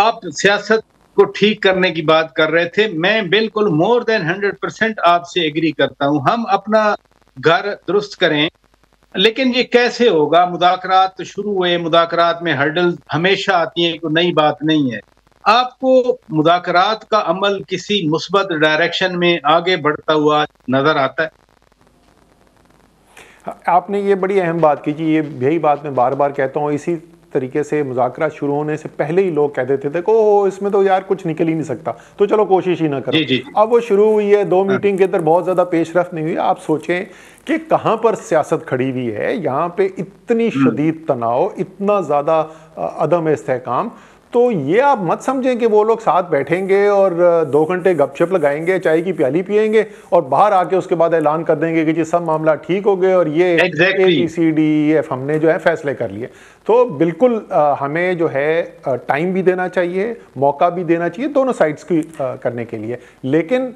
आप सियासत को ठीक करने की बात कर रहे थे। मैं बिल्कुल मोर देन 100% आपसे एग्री करता हूं। हम अपना घर दुरुस्त करें, लेकिन ये कैसे होगा? मुज़ाकरात तो शुरू हुए, मुज़ाकरात में हर्डल हमेशा आती हैं, कोई नई बात नहीं है। आपको मुज़ाकरात का अमल किसी मुस्बत डायरेक्शन में आगे बढ़ता हुआ नज़र आता है? आपने ये बड़ी अहम बात की कि ये यही बात मैं बार बार कहता हूँ। इसी तरीके से मुज़ाकरा शुरू होने से पहले ही लोग कह देते थे देखो इसमें तो यार कुछ निकल ही नहीं सकता, तो चलो कोशिश ही ना करो। जी, जी, जी। अब वो शुरू हुई है, दो हाँ, मीटिंग के अंदर बहुत ज़्यादा पेशरफ नहीं हुई। आप सोचें कि कहाँ पर सियासत खड़ी हुई है, यहाँ पे इतनी हुँ। शदीद तनाव, इतना ज़्यादा अदम इस्तेहकाम। तो ये आप मत समझें कि वो लोग साथ बैठेंगे और 2 घंटे गपशप लगाएंगे, चाय की प्याली पियेंगे और बाहर आके उसके बाद ऐलान कर देंगे कि जी सब मामला ठीक हो गए और ये एग्ज़ैक्टली। ABCDEF हमने जो है फैसले कर लिए। तो बिल्कुल हमें जो है टाइम भी देना चाहिए, मौका भी देना चाहिए दोनों साइड्स की करने के लिए। लेकिन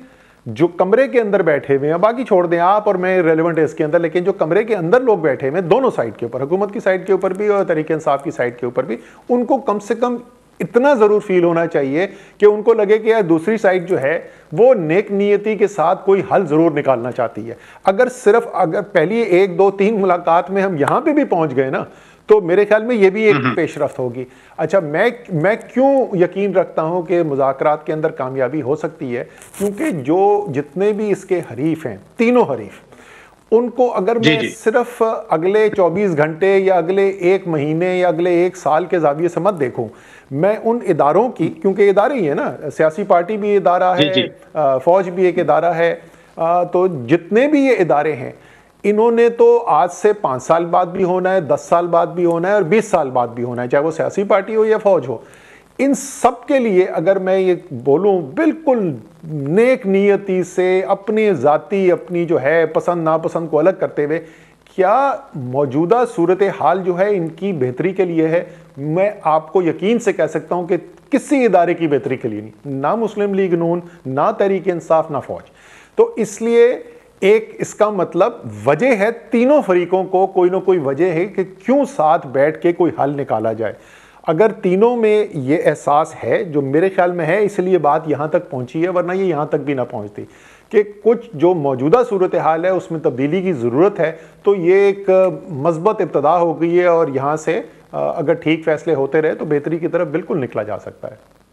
जो कमरे के अंदर बैठे हुए हैं, बाकी छोड़ दें आप और मैं रेलेवेंट है इसके अंदर, लेकिन जो कमरे के अंदर लोग बैठे हुए हैं दोनों साइड के ऊपर, हुकूमत की साइड के ऊपर भी और तहरीक इंसाफ की साइड के ऊपर भी, उनको कम से कम इतना जरूर फील होना चाहिए कि उनको लगे कि यार दूसरी साइड जो है वो नेक नियति के साथ कोई हल जरूर निकालना चाहती है। अगर पहली 1 2 3 मुलाकात में हम यहां पे भी पहुंच गए ना, तो मेरे ख्याल में ये भी एक पेशरफ्त होगी। अच्छा, मैं क्यों यकीन रखता हूं कि मुज़ाकरात के अंदर कामयाबी हो सकती है? क्योंकि जो जितने भी इसके हरीफ हैं, तीनों हरीफ, उनको अगर जी, मैं जी। सिर्फ अगले 24 घंटे या अगले 1 महीने या अगले 1 साल के जाविये से मत देखूं, मैं उन इदारों की, क्योंकि इदारे ही है ना, सियासी पार्टी भी इदारा जी, है, जी। फौज भी एक इदारा है, तो जितने भी ये इदारे हैं इन्होंने तो आज से 5 साल बाद भी होना है, 10 साल बाद भी होना है और 20 साल बाद भी होना है, चाहे वो सियासी पार्टी हो या फौज हो। इन सब के लिए अगर मैं ये बोलूं बिल्कुल नेक नियति से, अपनी जाति अपनी जो है पसंद नापसंद को अलग करते हुए, क्या मौजूदा सूरत हाल जो है इनकी बेहतरी के लिए है? मैं आपको यकीन से कह सकता हूं कि किसी इदारे की बेहतरी के लिए नहीं, ना मुस्लिम लीग नून, ना तहरीक इंसाफ, ना फौज। तो इसलिए एक इसका मतलब वजह है, तीनों फरीकों को कोई ना कोई वजह है कि क्यों साथ बैठ के कोई हल निकाला जाए। अगर तीनों में ये एहसास है, जो मेरे ख्याल में है, इसलिए बात यहाँ तक पहुँची है, वरना ये यहाँ तक भी ना पहुँचती, कि कुछ जो मौजूदा सूरत हाल है उसमें तब्दीली की ज़रूरत है। तो ये एक मस्बत इब्तदा हो गई है और यहाँ से अगर ठीक फैसले होते रहे तो बेहतरी की तरफ बिल्कुल निकला जा सकता है।